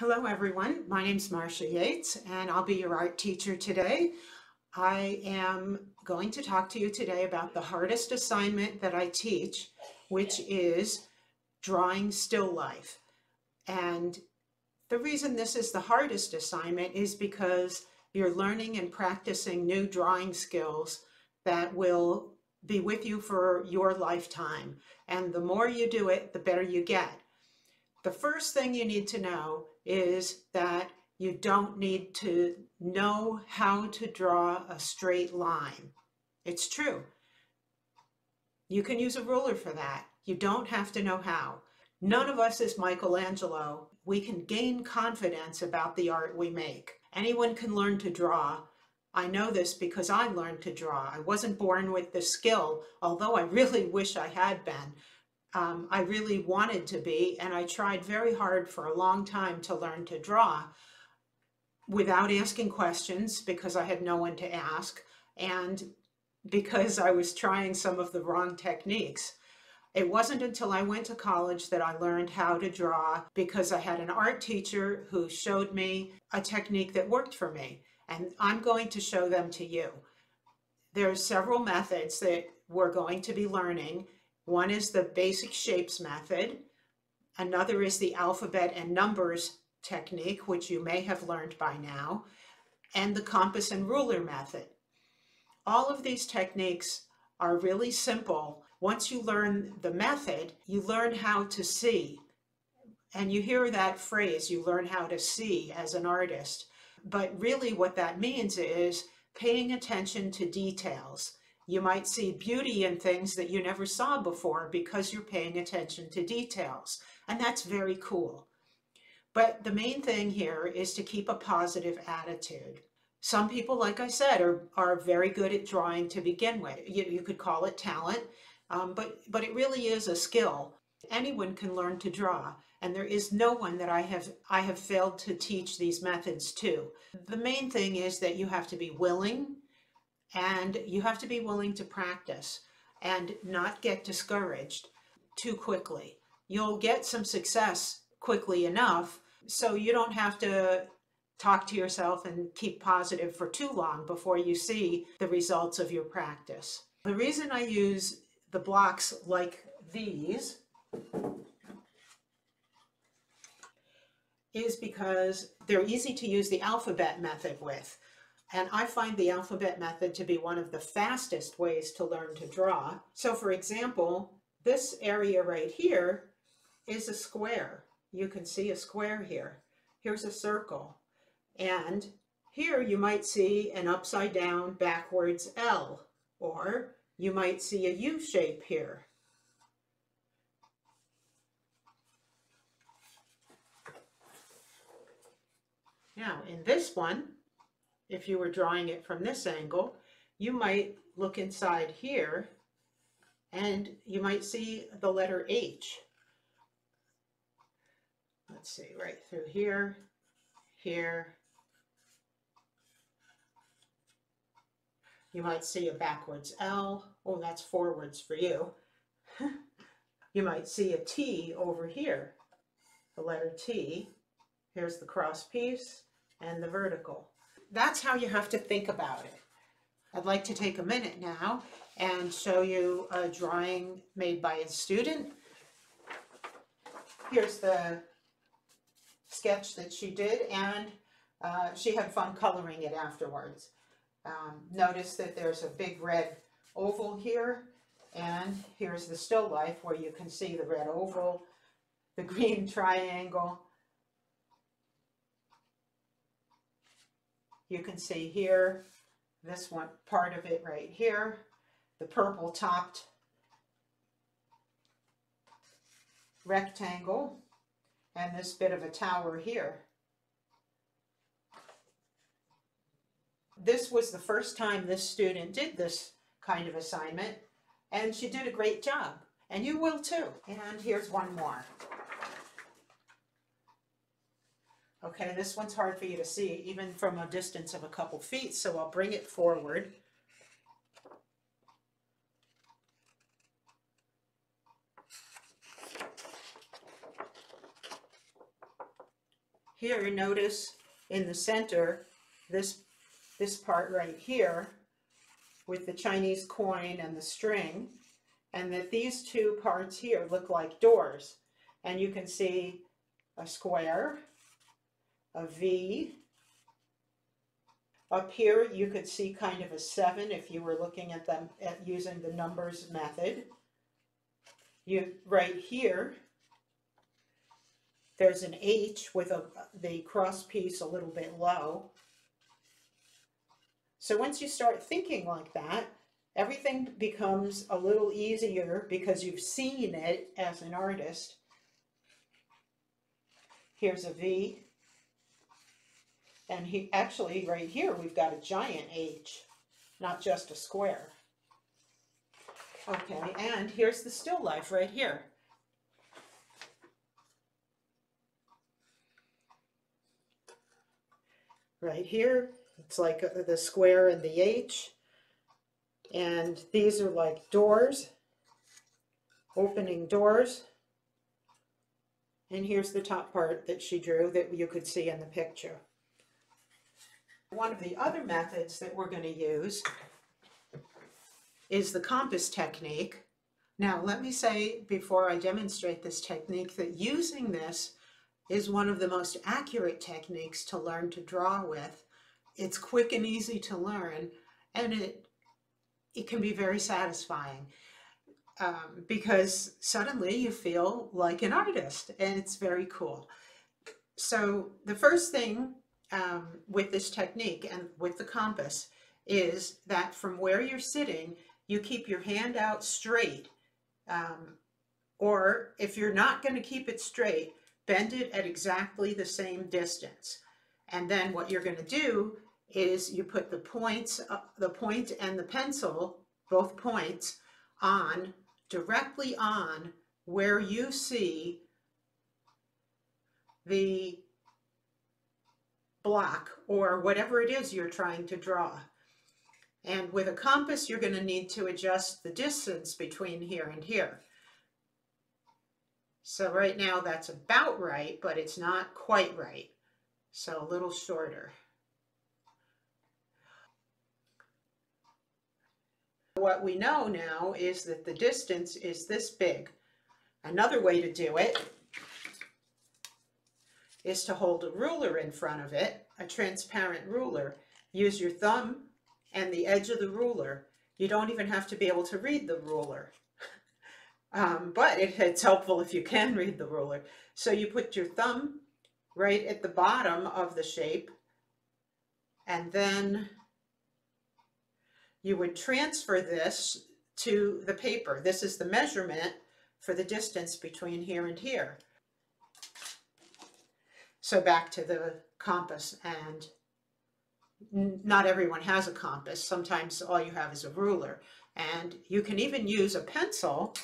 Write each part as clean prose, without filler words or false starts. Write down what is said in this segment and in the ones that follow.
Hello everyone, my name's Marcia Yates and I'll be your art teacher today. I am going to talk to you today about the hardest assignment that I teach, which is drawing still life. And the reason this is the hardest assignment is because you're learning and practicing new drawing skills that will be with you for your lifetime. And the more you do it, the better you get. The first thing you need to know is that you don't need to know how to draw a straight line. It's true. You can use a ruler for that. You don't have to know how. None of us is Michelangelo. We can gain confidence about the art we make. Anyone can learn to draw. I know this because I learned to draw. I wasn't born with the skill, although I really wish I had been. I really wanted to be, and I tried very hard for a long time to learn to draw without asking questions because I had no one to ask and because I was trying some of the wrong techniques. It wasn't until I went to college that I learned how to draw because I had an art teacher who showed me a technique that worked for me, and I'm going to show them to you. There's several methods that we're going to be learning. One is the basic shapes method. Another is the alphabet and numbers technique, which you may have learned by now, and the compass and ruler method. All of these techniques are really simple. Once you learn the method, you learn how to see. And you hear that phrase, you learn how to see as an artist. But really what that means is paying attention to details. You might see beauty in things that you never saw before because you're paying attention to details. And that's very cool. But the main thing here is to keep a positive attitude. Some people, like I said, are very good at drawing to begin with. You could call it talent, but it really is a skill. Anyone can learn to draw, and there is no one that I have failed to teach these methods to. The main thing is that you have to be willing, and you have to be willing to practice and not get discouraged too quickly. You'll get some success quickly enough, so you don't have to talk to yourself and keep positive for too long before you see the results of your practice. The reason I use the blocks like these is because they're easy to use the alphabet method with. And I find the alphabet method to be one of the fastest ways to learn to draw. So for example, this area right here is a square. You can see a square here. Here's a circle. And here you might see an upside down backwards L, or you might see a U shape here. Now in this one, if you were drawing it from this angle, you might look inside here and you might see the letter H. Let's see, right through here, here. You might see a backwards L. Oh, that's forwards for you. You might see a T over here, the letter T. Here's the cross piece and the vertical. That's how you have to think about it. I'd like to take a minute now and show you a drawing made by a student. Here's the sketch that she did, and she had fun coloring it afterwards. Notice that there's a big red oval here, and here's the still life where you can see the red oval, the green triangle. You can see here, this one, part of it right here, the purple topped rectangle, and this bit of a tower here. This was the first time this student did this kind of assignment, and she did a great job, and you will too. And here's one more. Okay, this one's hard for you to see, even from a distance of a couple feet, so I'll bring it forward. Here, notice in the center, this part right here with the Chinese coin and the string, and that these two parts here look like doors. And you can see a square, a V. Up here, you could see kind of a 7 if you were looking at them using the numbers method. Right here, there's an H with the cross piece a little bit low. So once you start thinking like that, everything becomes a little easier because you've seen it as an artist. Here's a V. And actually right here we've got a giant H, not just a square. Okay, and here's the still life right here. Right here, it's like the square and the H. And these are like doors, opening doors. And here's the top part that she drew that you could see in the picture. One of the other methods that we're going to use is the compass technique. Now, let me say before I demonstrate this technique that using this is one of the most accurate techniques to learn to draw with. It's quick and easy to learn, and it can be very satisfying because suddenly you feel like an artist, and it's very cool. So the first thing with this technique and with the compass is that from where you're sitting, you keep your hand out straight, or if you're not going to keep it straight, bend it at exactly the same distance. And then what you're going to do is you put the point and the pencil, both points, directly on where you see the block or whatever it is you're trying to draw. And with a compass, you're going to need to adjust the distance between here and here. So right now that's about right, but it's not quite right. So a little shorter. What we know now is that the distance is this big. Another way to do it is to hold a ruler in front of it, a transparent ruler. Use your thumb and the edge of the ruler. You don't even have to be able to read the ruler. But it's helpful if you can read the ruler. So you put your thumb right at the bottom of the shape, and then you would transfer this to the paper. This is the measurement for the distance between here and here. So back to the compass, and not everyone has a compass. Sometimes all you have is a ruler, and you can even use a pencil,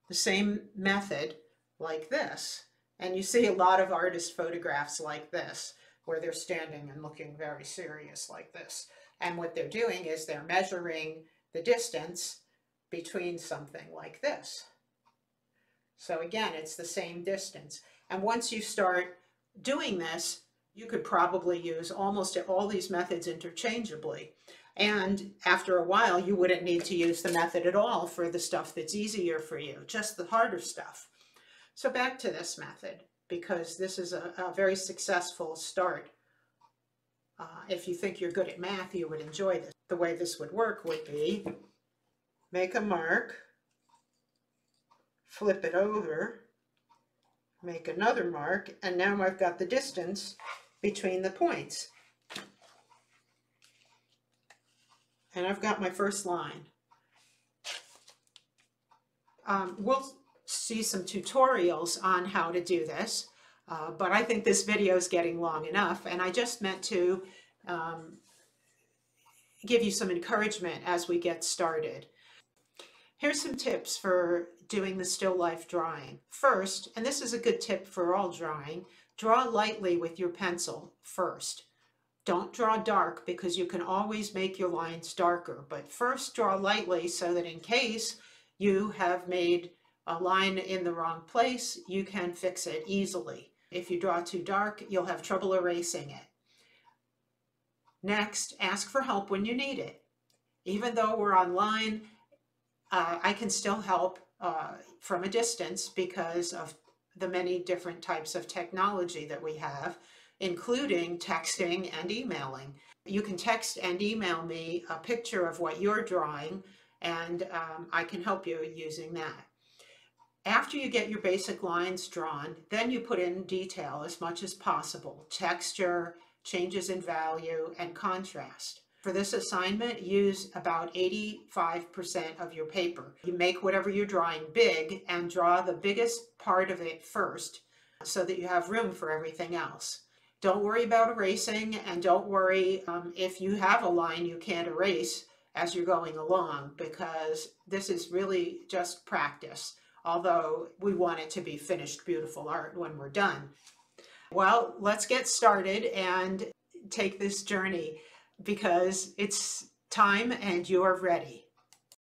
the same method, like this. And you see a lot of artist photographs like this, where they're standing and looking very serious like this. And what they're doing is they're measuring the distance between something like this. So again, it's the same distance. And once you start doing this, you could probably use almost all these methods interchangeably. And after a while, you wouldn't need to use the method at all for the stuff that's easier for you, just the harder stuff. So back to this method, because this is a very successful start. If you think you're good at math, you would enjoy this. The way this would work would be, make a mark, flip it over, make another mark, and now I've got the distance between the points. And I've got my first line. We'll see some tutorials on how to do this, but I think this video is getting long enough, and I just meant to give you some encouragement as we get started. Here's some tips for doing the still life drawing. First, and this is a good tip for all drawing, draw lightly with your pencil first. Don't draw dark because you can always make your lines darker, but first draw lightly so that in case you have made a line in the wrong place, you can fix it easily. If you draw too dark, you'll have trouble erasing it. Next, ask for help when you need it. Even though we're online, I can still help from a distance because of the many different types of technology that we have, including texting and emailing. You can text and email me a picture of what you're drawing, and I can help you using that. After you get your basic lines drawn, then you put in detail as much as possible: texture, changes in value, and contrast. For this assignment, use about 85% of your paper. You make whatever you're drawing big and draw the biggest part of it first so that you have room for everything else. Don't worry about erasing, and don't worry if you have a line you can't erase as you're going along, because this is really just practice, although we want it to be finished, beautiful art when we're done. Well, let's get started and take this journey, because it's time and you're ready.